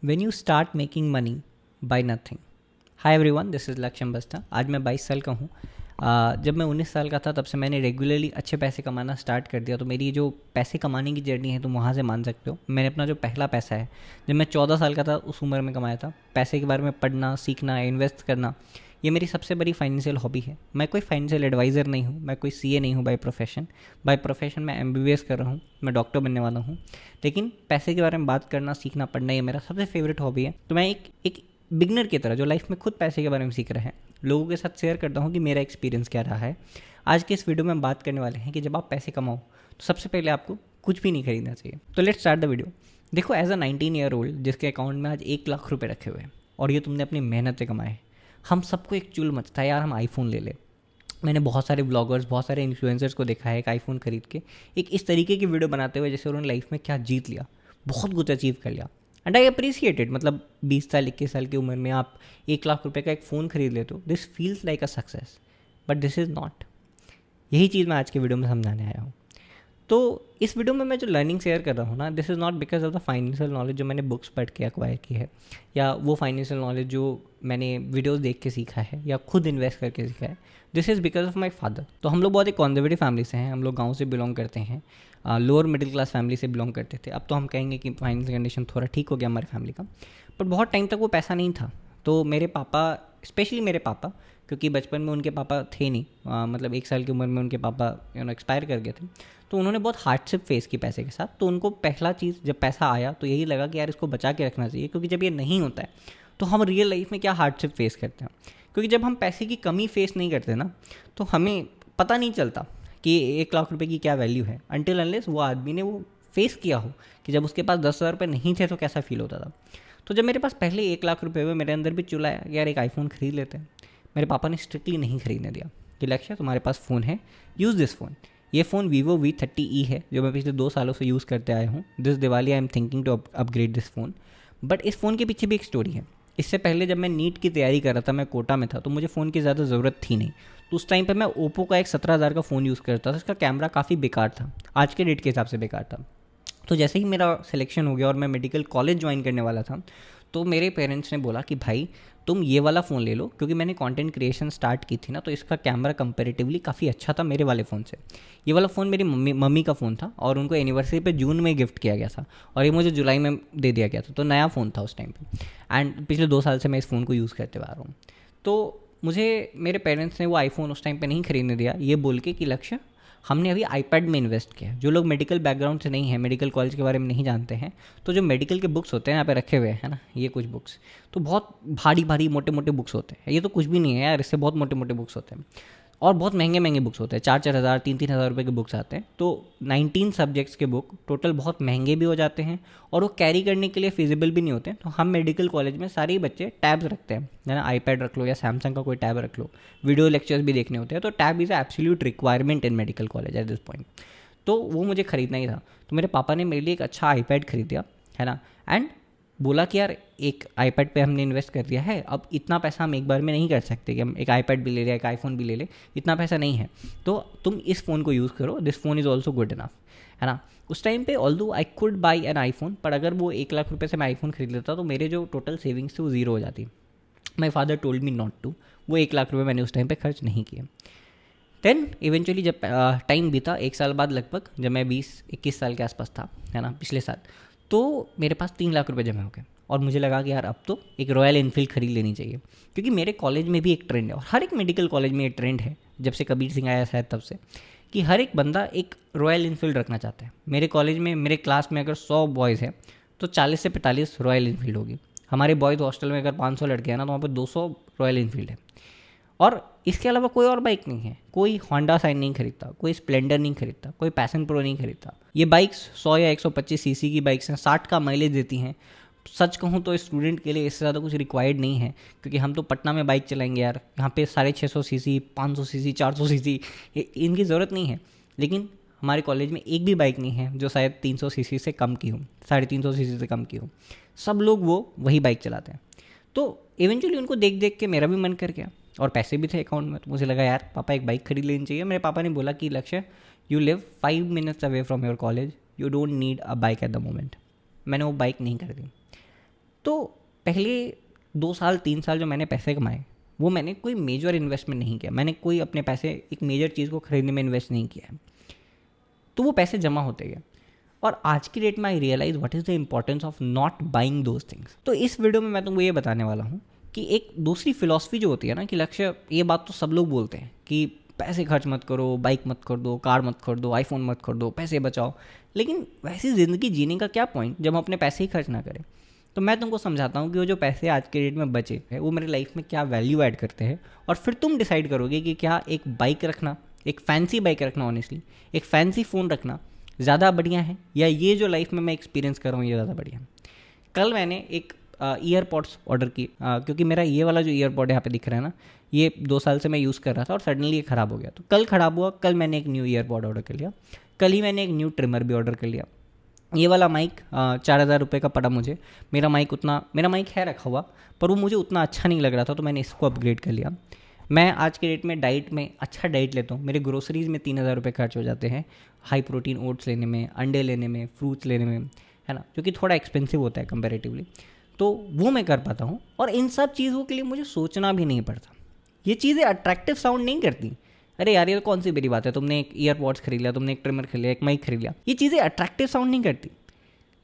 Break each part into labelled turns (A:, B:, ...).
A: When you start making money by nothing. Hi everyone, this is लक्ष्य बस्ता। आज मैं 22 साल का हूँ। जब मैं 19 साल का था तब से मैंने रेगुलरली अच्छे पैसे कमाना स्टार्ट कर दिया। तो मेरी जो पैसे कमाने की जर्नी है तुम वहाँ से मान सकते हो। मैंने अपना जो पहला पैसा है जब मैं 14 साल का था उस उम्र में कमाया था। पैसे के बारे में पढ़ना, सीखना, इन्वेस्ट करना, ये मेरी सबसे बड़ी फाइनेंशियल हॉबी है। मैं कोई फाइनेंशियल एडवाइज़र नहीं हूँ, मैं कोई सीए नहीं हूँ बाय प्रोफेशन। बाय प्रोफेशन मैं एमबीबीएस कर रहा हूँ, मैं डॉक्टर बनने वाला हूँ। लेकिन पैसे के बारे में बात करना, सीखना, पढ़ना ये मेरा सबसे फेवरेट हॉबी है। तो मैं एक बिगनर की तरह जो लाइफ में खुद पैसे के बारे में सीख रहे हैं लोगों के साथ शेयर करता हूँ कि मेरा एक्सपीरियंस क्या रहा है। आज के इस वीडियो में हम बात करने वाले हैं कि जब आप पैसे कमाओ तो सबसे पहले आपको कुछ भी नहीं खरीदना चाहिए। तो लेट्स स्टार्ट द वीडियो। देखो, एज अ 19 ईयर ओल्ड जिसके अकाउंट में आज 1 लाख रुपए रखे हुए हैं और ये तुमने अपनी मेहनत से कमाए, हम सबको एक चुल मचता है यार हम आईफोन ले लें। मैंने बहुत सारे व्लॉगर्स, बहुत सारे इन्फ्लुएंसर्स को देखा है एक आईफोन खरीद के एक इस तरीके की वीडियो बनाते हुए जैसे उन्होंने लाइफ में क्या जीत लिया, बहुत कुछ अचीव कर लिया। And I appreciate it. मतलब 20 साल 21 साल की उम्र में आप 1 लाख रुपए का एक फ़ोन खरीद लेते हो, this feels like a success, but this is not. यही चीज़ मैं आज के वीडियो में समझाने आया हूँ। तो इस वीडियो में मैं जो लर्निंग शेयर कर रहा हूँ ना, this is not because of the financial knowledge जो मैंने बुक्स पढ़ के एक्वायर की है, या वो फाइनेंशियल नॉलेज जो मैंने वीडियोस देख के सीखा है या खुद इन्वेस्ट करके सीखा है। This is because of my father. तो हम लोग बहुत एक कॉन्जर्वेटिव फैमिली से हैं, हम लोग गाँव से बिलोंग करते हैं, लोअर मिडिल क्लास फैमिली से बिलोंग करते थे। अब तो हम कहेंगे कि फाइनेंशियल कंडीशन थोड़ा ठीक हो गया हमारी फैमिली का, बट बहुत टाइम तक वो पैसा नहीं था। तो मेरे पापा, स्पेशली मेरे पापा, क्योंकि बचपन में उनके पापा थे नहीं, मतलब 1 साल की उम्र में उनके पापा एक्सपायर कर गए थे। तो उन्होंने बहुत हार्डशिप फेस की पैसे के साथ। तो उनको पहला चीज़ जब पैसा आया तो यही लगा कि यार इसको बचा के रखना चाहिए, क्योंकि जब ये नहीं होता है तो हम रियल लाइफ में क्या हार्डशिप फेस करते हैं। क्योंकि जब हम पैसे की कमी फेस नहीं करते ना तो हमें पता नहीं चलता कि 1 लाख रुपए की क्या वैल्यू है, अनटिल अनलेस वो आदमी ने वो फेस किया हो कि जब उसके पास 10,000 रुपये नहीं थे तो कैसा फील होता था। तो जब मेरे पास पहले 1 लाख रुपये हुए, मेरे अंदर भी चुला आया यार एक आईफोन खरीद लेते हैं। मेरे पापा ने स्ट्रिक्टली नहीं खरीदने दिया कि लक्ष्य तुम्हारे पास फ़ोन है, यूज़ दिस फ़ोन। ये फ़ोन वीवो V30e है जो मैं पिछले 2 सालों से यूज़ करते आया हूँ। This Diwali I am thinking to upgrade this phone. But इस फ़ोन के पीछे भी एक स्टोरी है। इससे पहले जब मैं नीट की तैयारी कर रहा था, मैं कोटा में था, तो मुझे फ़ोन की ज़्यादा ज़रूरत थी नहीं। तो उस टाइम पर मैं ओप्पो का एक 17,000 का फ़ोन यूज़ करता था। इसका कैमरा काफ़ी बेकार था, आज के डेट के हिसाब से बेकार था। तो जैसे ही मेरा सिलेक्शन हो गया और मैं मेडिकल कॉलेज ज्वाइन करने वाला था, तो मेरे पेरेंट्स ने बोला कि भाई तुम ये वाला फ़ोन ले लो, क्योंकि मैंने कंटेंट क्रिएशन स्टार्ट की थी ना, तो इसका कैमरा कंपैरेटिवली काफ़ी अच्छा था मेरे वाले फ़ोन से। ये वाला फ़ोन मेरी मम्मी का फ़ोन था और उनको एनिवर्सरी पे जून में गिफ्ट किया गया था और ये मुझे जुलाई में दे दिया गया था। तो नया फ़ोन था उस टाइम पे, एंड पिछले 2 साल से मैं इस फ़ोन को यूज़ करते आ रहा हूँ। तो मुझे मेरे पेरेंट्स ने वो आईफोन उस टाइम पे नहीं खरीदने दिया, ये बोल के कि लक्ष्य हमने अभी आईपैड में इन्वेस्ट किया। जो लोग मेडिकल बैकग्राउंड से नहीं है, मेडिकल कॉलेज के बारे में नहीं जानते हैं, तो जो मेडिकल के बुक्स होते हैं यहाँ पे रखे हुए हैं ना, ये कुछ बुक्स तो बहुत भारी भारी मोटे मोटे बुक्स होते हैं। ये तो कुछ भी नहीं है यार, इससे बहुत मोटे मोटे बुक्स होते हैं और बहुत महंगे महंगे बुक्स होते हैं। 4-4 हज़ार 3-3 हज़ार रुपये के बुक्स आते हैं। तो 19 सब्जेक्ट्स के बुक टोटल बहुत महंगे भी हो जाते हैं और वो कैरी करने के लिए फिजिबल भी नहीं होते। तो हम मेडिकल कॉलेज में सारे ही बच्चे टैब्स रखते हैं, है ना, आईपैड रख लो या सैमसंग का कोई टैब रख लो, वीडियो लेक्चर्स भी देखने होते हैं। तो tab is absolute requirement in medical college at this point. तो वो मुझे ख़रीदना ही था। तो मेरे पापा ने मेरे लिए एक अच्छा आईपैड खरीद दिया, है ना, एंड बोला कि यार एक आईपैड पे हमने इन्वेस्ट कर दिया है, अब इतना पैसा हम एक बार में नहीं कर सकते कि हम एक आईपैड भी ले लें, एक आईफोन भी ले लें, इतना पैसा नहीं है। तो तुम इस फ़ोन को यूज़ करो, this phone is also good enough, है ना। उस टाइम पे although I could by an iPhone, पर अगर वो 1 लाख रुपये से मैं आईफोन खरीद लेता तो मेरे जो टोटल सेविंग्स थे वो ज़ीरो हो जाती। My father told me not to. वो 1 लाख रुपये मैंने उस टाइम पे खर्च नहीं किए। देन इवेंचुअली जब टाइम बीता, 1 साल बाद लगभग, जब मैं 20-21 साल के आसपास था, है ना, पिछले साल, तो मेरे पास 3 लाख रुपए जमा हो गए और मुझे लगा कि यार अब तो एक रॉयल इनफील्ड खरीद लेनी चाहिए। क्योंकि मेरे कॉलेज में भी एक ट्रेंड है और हर एक मेडिकल कॉलेज में ये ट्रेंड है, जब से कबीर सिंह आया शायद तब से, कि हर एक बंदा एक रॉयल इनफील्ड रखना चाहता है। मेरे कॉलेज में, मेरे क्लास में अगर 100 बॉयज़ हैं तो 40 से 45 रॉयल इनफील्ड होगी। हमारे बॉयज़ हॉस्टल में अगर 500 लड़के हैं ना, तो वहाँ पर 200 रॉयल इनफील्ड है। और इसके अलावा कोई और बाइक नहीं है। कोई होंडा साइन नहीं खरीदता, कोई स्प्लेंडर नहीं खरीदता, कोई पैशन प्रो नहीं खरीदता। ये बाइक्स 100 या 125 सीसी की बाइक्स हैं, 60 का माइलेज देती हैं। सच कहूँ तो स्टूडेंट के लिए इससे ज़्यादा कुछ रिक्वायर्ड नहीं है, क्योंकि हम तो पटना में बाइक चलाएंगे यार, यहाँ पे 650 सीसी, 500 सीसी, 400 सीसी, इनकी ज़रूरत नहीं है। लेकिन हमारे कॉलेज में एक भी बाइक नहीं है जो शायद 300 सीसी से कम की हो, 350 सीसी से कम की हो। सब लोग वो वही बाइक चलाते हैं। तो इवेंचुअली उनको देख देख के मेरा भी मन कर गया और पैसे भी थे अकाउंट में। तो मुझे लगा यार पापा एक बाइक खरीद लेनी चाहिए। मेरे पापा ने बोला कि लक्ष्य, you live 5 minutes away from your college, you don't need a bike at the moment. मैंने वो बाइक नहीं खरीदी। तो पहले 2 साल 3 साल जो मैंने पैसे कमाए वो मैंने कोई मेजर इन्वेस्टमेंट नहीं किया, मैंने कोई अपने पैसे एक मेजर चीज़ को खरीदने में इन्वेस्ट नहीं किया है, तो वो पैसे जमा होते गए। और आज की डेट में I realise what is the importance of not buying those things. तो इस वीडियो में मैं तुमको ये बताने वाला हूँ कि एक दूसरी फिलॉसफी जो होती है ना, कि लक्ष्य, ये बात तो सब लोग बोलते हैं कि पैसे खर्च मत करो, बाइक मत खरीदो, कार मत खरीदो, आईफोन मत खरीदो, पैसे बचाओ, लेकिन वैसी ज़िंदगी जीने का क्या पॉइंट जब हम अपने पैसे ही खर्च ना करें। तो मैं तुमको समझाता हूँ कि वो जो पैसे आज के डेट में बचे हैं वो मेरी लाइफ में क्या वैल्यू ऐड करते हैं, और फिर तुम डिसाइड करोगे कि क्या एक बाइक रखना, एक फैंसी बाइक रखना, ऑनेस्टली एक फैंसी फ़ोन रखना ज़्यादा बढ़िया है, या ये जो लाइफ में मैं एक्सपीरियंस कर रहा हूँ ये ज़्यादा बढ़िया है। कल मैंने एक ईयरपॉड्स ऑर्डर की, क्योंकि मेरा ये वाला जो ईयरपॉड यहाँ पे दिख रहा है ना, ये 2 साल से मैं यूज़ कर रहा था और सडनली ये ख़राब हो गया। तो कल ख़राब हुआ, कल मैंने एक न्यू ईयरपॉड ऑर्डर कर लिया। कल ही मैंने एक न्यू ट्रिमर भी ऑर्डर कर लिया। ये वाला माइक 4,000 रुपये का पड़ा मुझे। मेरा माइक है रखा हुआ, पर वो मुझे उतना अच्छा नहीं लग रहा था, तो मैंने इसको अपग्रेड कर लिया। मैं आज के डेट में डाइट में अच्छा डाइट लेता हूँ, मेरे ग्रोसरीज़ में 3,000 रुपये खर्च हो जाते हैं हाई प्रोटीन ओट्स लेने में, अंडे लेने में, फ्रूट्स लेने में, है ना, जो कि थोड़ा एक्सपेंसिव होता है कंपैरेटिवली। तो वो मैं कर पाता हूँ, और इन सब चीज़ों के लिए मुझे सोचना भी नहीं पड़ता। ये चीज़ें अट्रैक्टिव साउंड नहीं करती। अरे यार, ये तो कौन सी बड़ी बात है, तुमने एक ईयरपॉड्स खरीद लिया, तुमने एक ट्रिमर खरीद लिया, एक माइक खरीद लिया, ये चीज़ें अट्रैक्टिव साउंड नहीं करती।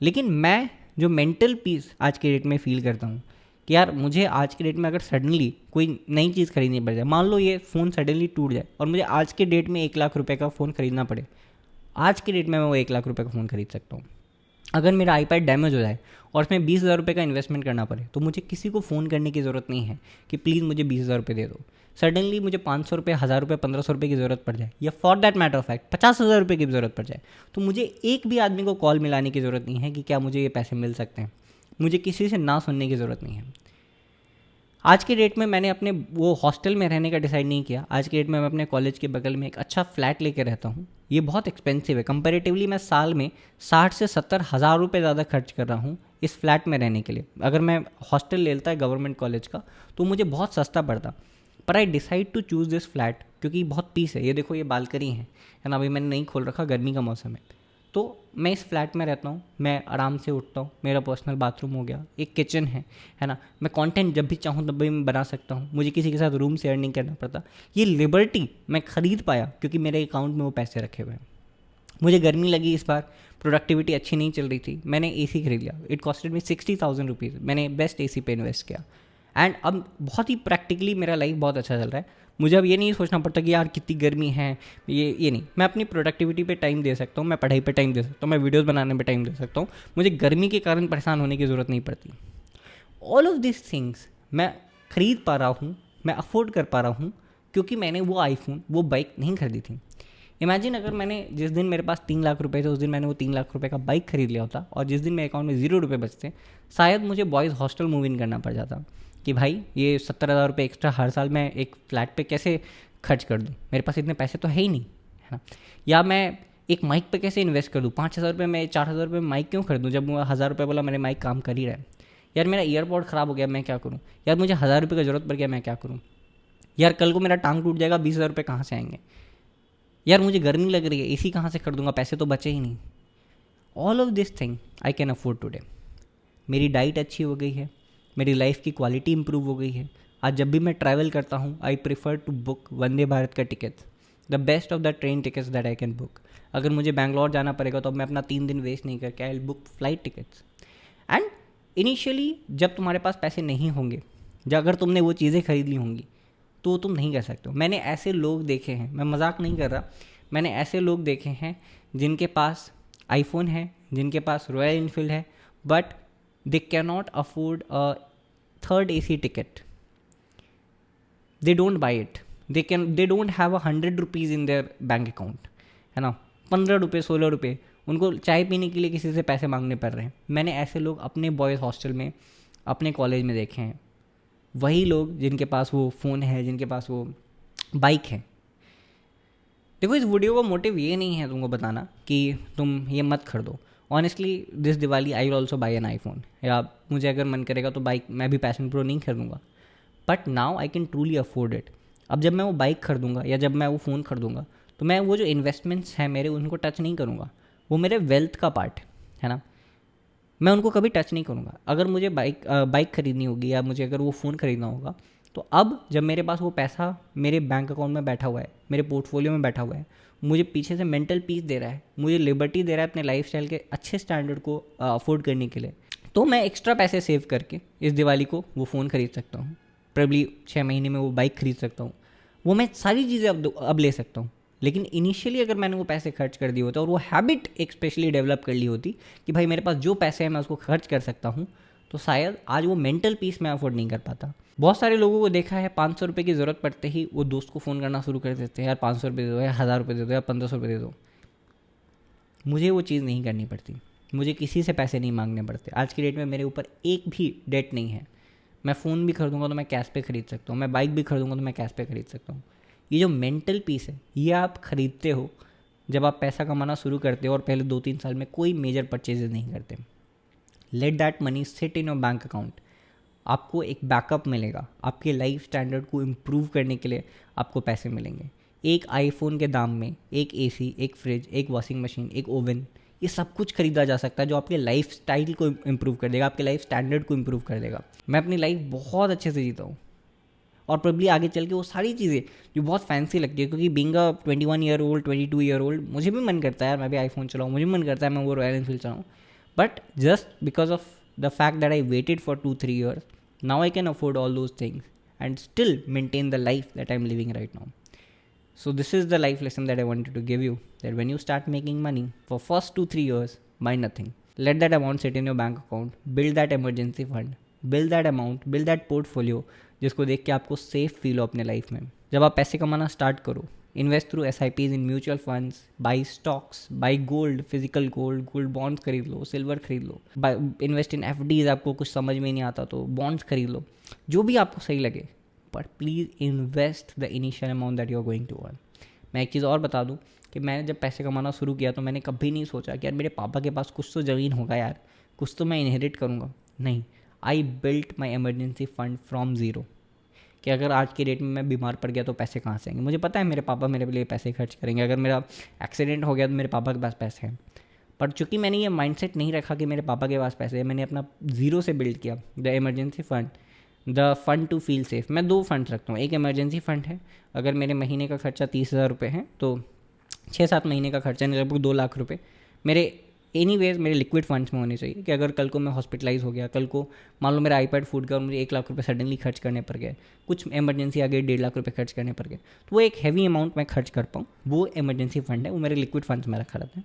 A: लेकिन मैं जो मेंटल पीस आज के डेट में फ़ील करता हूँ कि यार मुझे आज के डेट में अगर सडनली कोई नई चीज़ खरीदनी पड़ जाए, मान लो ये फ़ोन सडनली टूट जाए और मुझे आज के डेट में 1,00,000 रुपये का फ़ोन खरीदना पड़े, आज के डेट में मैं वो 1,00,000 रुपये का फ़ोन खरीद सकता हूँ। अगर मेरा आईपैड डैमेज हो जाए और उसमें 20,000 रुपये का इन्वेस्टमेंट करना पड़े, तो मुझे किसी को फ़ोन करने की ज़रूरत नहीं है कि प्लीज़ मुझे 20,000 रुपये दे दो। सडनली मुझे 500 रुपये, 1,000 रुपये, 1,500 रुपये की ज़रूरत पड़ जाए, या for that matter of fact 50,000 रुपये की ज़रूरत पड़ जाए, तो मुझे एक भी आदमी को कॉल मिलाने की ज़रूरत नहीं है कि क्या मुझे ये पैसे मिल सकते हैं। मुझे किसी से ना सुनने की ज़रूरत नहीं है। आज के डेट में मैंने अपने वो हॉस्टल में रहने का डिसाइड नहीं किया। आज के डेट में मैं अपने कॉलेज के बगल में एक अच्छा फ्लैट लेके रहता हूँ। ये बहुत एक्सपेंसिव है कंपैरेटिवली। मैं साल में 60 से 70 हज़ार रुपये ज़्यादा खर्च कर रहा हूँ इस फ्लैट में रहने के लिए। अगर मैं हॉस्टल लेता है गवर्नमेंट कॉलेज का तो मुझे बहुत सस्ता पड़ता, पर I decide to choose this flat क्योंकि बहुत पीस है। ये देखो, ये बाल्कनी है ना, अभी मैंने नहीं खोल रखा, गर्मी का मौसम है। तो मैं इस फ्लैट में रहता हूँ, मैं आराम से उठता हूँ, मेरा पर्सनल बाथरूम हो गया, एक किचन है ना, मैं कंटेंट जब भी चाहूँ तब भी मैं बना सकता हूँ, मुझे किसी के साथ रूम शेयर नहीं करना पड़ता। ये लिबर्टी मैं ख़रीद पाया क्योंकि मेरे अकाउंट में वो पैसे रखे हुए हैं। मुझे गर्मी लगी इस बार, प्रोडक्टिविटी अच्छी नहीं चल रही थी, मैंने एसी खरीद लिया। It costed me 60,000 rupees. मैंने बेस्ट एसी पे इन्वेस्ट किया एंड अब बहुत ही प्रैक्टिकली मेरा लाइफ बहुत अच्छा चल रहा है। मुझे अब ये नहीं सोचना पड़ता कि यार कितनी गर्मी है, ये नहीं। मैं अपनी प्रोडक्टिविटी पे टाइम दे सकता हूँ, मैं पढ़ाई पे टाइम दे सकता हूँ, मैं वीडियोस बनाने पे टाइम दे सकता हूँ। मुझे गर्मी के कारण परेशान होने की ज़रूरत नहीं पड़ती। ऑल ऑफ दिस थिंग्स मैं ख़रीद पा रहा हूँ, मैं अफोर्ड कर पा रहा हूँ क्योंकि मैंने वो आईफोन, वो बाइक नहीं खरीदी थी। इमेजिन अगर मैंने जिस दिन मेरे पास 3,00,000 रुपये थे उस दिन मैंने वो 3,00,000 रुपये का बाइक खरीद लिया होता, और जिस दिन मेरे अकाउंट में 0 रुपये बचते शायद मुझे बॉयज़ हॉस्टल मूव इन करना पड़ जाता कि भाई ये 70,000 रुपये एक्स्ट्रा हर साल मैं एक फ्लैट पे कैसे खर्च कर दूँ, मेरे पास इतने पैसे तो है ही नहीं, है ना। या मैं एक माइक पे कैसे इन्वेस्ट कर दूँ, 5,000 रुपये में 4,000 रुपये में माइक क्यों खरीदूँ जब 1,000 रुपये वाला मेरे माइक काम कर ही रहा है। यार मेरा ईयरपॉड ख़राब हो गया, मैं क्या करूँ। यार मुझे 1,000 रुपये की ज़रूरत पड़ गया, मैं क्या करूँ। यार कल को मेरा टांग टूट जाएगा, 20,000 रुपये कहाँ से आएंगे। यार मुझे गर्मी लग रही है, एसी कहाँ से खरीदूँगा, पैसे तो बचे ही नहीं। All of this thing I can afford today. मेरी डाइट अच्छी हो गई है, मेरी लाइफ की क्वालिटी इंप्रूव हो गई है। आज जब भी मैं ट्रैवल करता हूँ I prefer to book Vande Bharat का tickets, the best of the train tickets that I can book. अगर मुझे बैंगलोर जाना पड़ेगा तो अब मैं अपना 3 दिन वेस्ट नहीं करके I will book flight tickets. And initially जब तुम्हारे पास पैसे नहीं होंगे, जब अगर तुमने वो चीज़ें खरीद ली होंगी तो तुम नहीं कर सकते हो। मैंने ऐसे लोग देखे हैं, मैं मजाक नहीं कर रहा, मैंने ऐसे लोग देखे हैं जिनके पास आईफोन है, जिनके पास रॉयल इनफील्ड है, but they can not afford a third AC ticket. They don't buy it. They don't have 100 rupees in their bank account, है ना। 15 रुपये, 16 रुपये उनको चाय पीने के लिए किसी से पैसे मांगने पड़ रहे हैं। मैंने ऐसे लोग अपने बॉयज़ हॉस्टल में, अपने कॉलेज में देखे हैं। वही लोग जिनके पास वो फ़ोन है, जिनके पास वो बाइक है। देखो, इस वीडियो का मोटिव ये नहीं है तुमको बताना कि तुम ये मत खरीदो। Honestly this Diwali I will also by an iPhone, या मुझे अगर मन करेगा तो बाइक, मैं भी पैशन प्रो नहीं खरीदूँगा, but now I can truly afford it. अब जब मैं वो बाइक खरीदूँगा या जब मैं वो फ़ोन खरीदूँगा तो मैं वो जो इन्वेस्टमेंट्स हैं मेरे, उनको टच नहीं करूँगा। वो मेरे वेल्थ का पार्ट है ना। मैं उनको कभी टच नहीं करूँगा। अगर मुझे बाइक खरीदनी होगी या मुझे अगर वो फ़ोन खरीदना होगा, तो अब जब मेरे पास वो पैसा मेरे बैंक अकाउंट में बैठा हुआ है, मेरे पोर्टफोलियो में बैठा हुआ है, मुझे पीछे से मेंटल पीस दे रहा है, मुझे लिबर्टी दे रहा है अपने लाइफस्टाइल के अच्छे स्टैंडर्ड को अफोर्ड करने के लिए, तो मैं एक्स्ट्रा पैसे सेव करके इस दिवाली को वो फ़ोन खरीद सकता हूँ। प्रॉब्ली 6 महीने में वो बाइक खरीद सकता हूँ। वो मैं सारी चीज़ें अब ले सकता हूँ। लेकिन इनिशियली अगर मैंने वो पैसे खर्च कर दिए होते और वो हैबिट एक स्पेशली डेवलप कर ली होती कि भाई मेरे पास जो पैसे हैं मैं उसको खर्च कर सकता हूँ, तो शायद आज वो मेंटल पीस मैं अफोर्ड नहीं कर पाता। बहुत सारे लोगों को देखा है 500 रुपये की ज़रूरत पड़ते ही वो दोस्त को फ़ोन करना शुरू कर देते हैं, यार 500 रुपये दे दो, या 1000 रुपये दे दो, या 1500 रुपये दे दो। मुझे वो चीज़ नहीं करनी पड़ती, मुझे किसी से पैसे नहीं मांगने पड़ते। आज की डेट में मेरे ऊपर एक भी डेट नहीं है। मैं फ़ोन भी खरीदूंगा तो मैं कैश पे खरीद सकता हूँ, मैं बाइक भी खरीदूंगा तो मैं कैश पे खरीद सकता हूँ। ये जो मेंटल पीस है ये आप खरीदते हो जब आप पैसा कमाना शुरू करते हो और पहले 2-3 साल में कोई मेजर परचेजेस नहीं करते। Let that money sit in your bank account. आपको एक बैकअप मिलेगा, आपके लाइफ स्टैंडर्ड को इम्प्रूव करने के लिए आपको पैसे मिलेंगे। एक आईफोन के दाम में एक एसी, एक फ्रिज, एक वॉशिंग मशीन, एक ओवन, ये सब कुछ खरीदा जा सकता है जो आपके लाइफ स्टाइल को इम्प्रूव कर देगा, आपके लाइफ स्टैंडर्ड को इम्प्रूव कर देगा। मैं अपनी लाइफ बहुत अच्छे से जीता हूँ और प्रॉब्ली आगे चल के वो सारी चीज़ें जो बहुत फैंसी लगती है, क्योंकि being a 21 year old 22 year old मुझे भी मन करता है यार मैं भी आईफोन चलाऊँ, मुझे भी मन करता है मैं वो रॉयल एनफील्ड चलाऊँ। But just because of the fact that I waited for 2-3 years, now I can afford all those things and still maintain the life that I'm living right now. So this is the life lesson that I wanted to give you, that when you start making money for first 2-3 years, buy nothing. Let that amount sit in your bank account, build that emergency fund, build that amount, build that portfolio जिसको देख के आपको safe feel हो अपने life में। जब आप पैसे कमाना स्टार्ट करो, invest through SIPs in mutual funds, by stocks, by gold, physical gold, gold bonds खरीद लो, सिल्वर खरीद लो, इन्वेस्ट इन FDs, आपको कुछ समझ में नहीं आता तो बॉन्ड्स खरीद लो, जो भी आपको सही लगे, but please invest the initial amount that you are going to earn. मैं एक चीज़ और बता दूं कि मैंने जब पैसे कमाना शुरू किया तो मैंने कभी नहीं सोचा कि यार मेरे पापा के पास कुछ तो ज़मीन होगा यार, कुछ तो मैं इनहेरिट करूँगा। नहीं, I built my emergency fund from zero, कि अगर आज की डेट में मैं बीमार पड़ गया तो पैसे कहाँ से आएंगे। मुझे पता है मेरे पापा मेरे लिए पैसे खर्च करेंगे, अगर मेरा एक्सीडेंट हो गया तो मेरे पापा के पास पैसे हैं। पर चूंकि मैंने ये माइंडसेट नहीं रखा कि मेरे पापा के पास पैसे हैं, मैंने अपना ज़ीरो से बिल्ड किया the emergency fund, the fund to feel safe. मैं 2 फंड्स रखता हूँ, एक इमरजेंसी फ़ंड है, अगर मेरे महीने का खर्चा 30,000 रुपये है तो 6-7 महीने का खर्चा लगभग 2 लाख रुपये मेरे एनीवेज मेरे लिक्विड फंड्स में होने चाहिए, कि अगर कल को मैं हॉस्पिटलाइज हो गया, कल को मान लो मेरा आईपैड फूट गया और मुझे 1 लाख रुपए सडनली खर्च करने पड़ गए, कुछ इमरजेंसी आ गई 1.5 लाख रुपए खर्च करने पड़ गए, तो वो एक हैवी अमाउंट मैं खर्च कर पाऊँ, वो इमरजेंसी फंड है, वो मेरे लिक्विड फंड्स में रखा रहता है।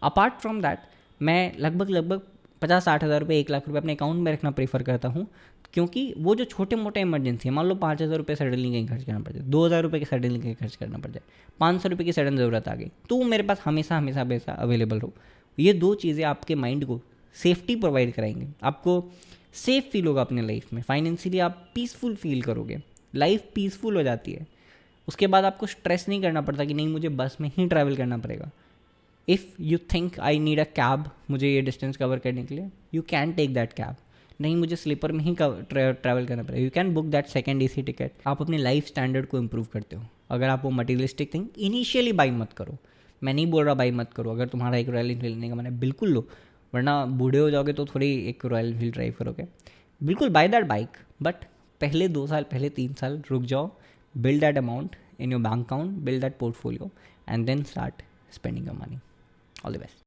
A: अपार्ट फ्रॉम दैट मैं लगभग 50-60 हज़ार रुपये 1 लाख रुपये अपने अकाउंट में रखना प्रेफर करता हूँ, क्योंकि वो जो छोटे मोटे इमरजेंसी है, मान लो 5,000 रुपये सडनली कहीं खर्च करना पड़ जाए, 2,000 रुपये की सडनली कहीं खर्च करना पड़ जाए, 500 रुपये की सडन ज़रूरत आ गई, तो वो मेरे पास हमेशा हमेशा पैसा अवेलेबल हो। ये 2 चीज़ें आपके माइंड को सेफ्टी प्रोवाइड कराएंगे, आपको सेफ फील होगा अपने लाइफ में, फाइनेंशियली आप पीसफुल फील करोगे, लाइफ पीसफुल हो जाती है। उसके बाद आपको स्ट्रेस नहीं करना पड़ता कि नहीं मुझे बस में ही ट्रैवल करना पड़ेगा। If you think I need a cab मुझे ये डिस्टेंस कवर करने के लिए, you can take that cab. नहीं मुझे स्लीपर में ही ट्रैवल करना पड़ेगा, you can book that second AC ticket. आप अपने लाइफ स्टैंडर्ड को इम्प्रूव करते हो। अगर आप वो मटीरियलिस्टिक थिंग इनिशियली बाई मत करो, मैं नहीं बोल रहा बाई मत करो, अगर तुम्हारा एक रॉयल इनफील्ड लेने का मन है बिल्कुल लो, वरना बूढ़े हो जाओगे तो थोड़ी एक रॉयल इनफील्ड ड्राइव करोगे। बिल्कुल बाय दैट बाइक, बट पहले 2 साल पहले 3 साल रुक जाओ, build that amount in your bank account, build that portfolio, and then start spending your money. All the best.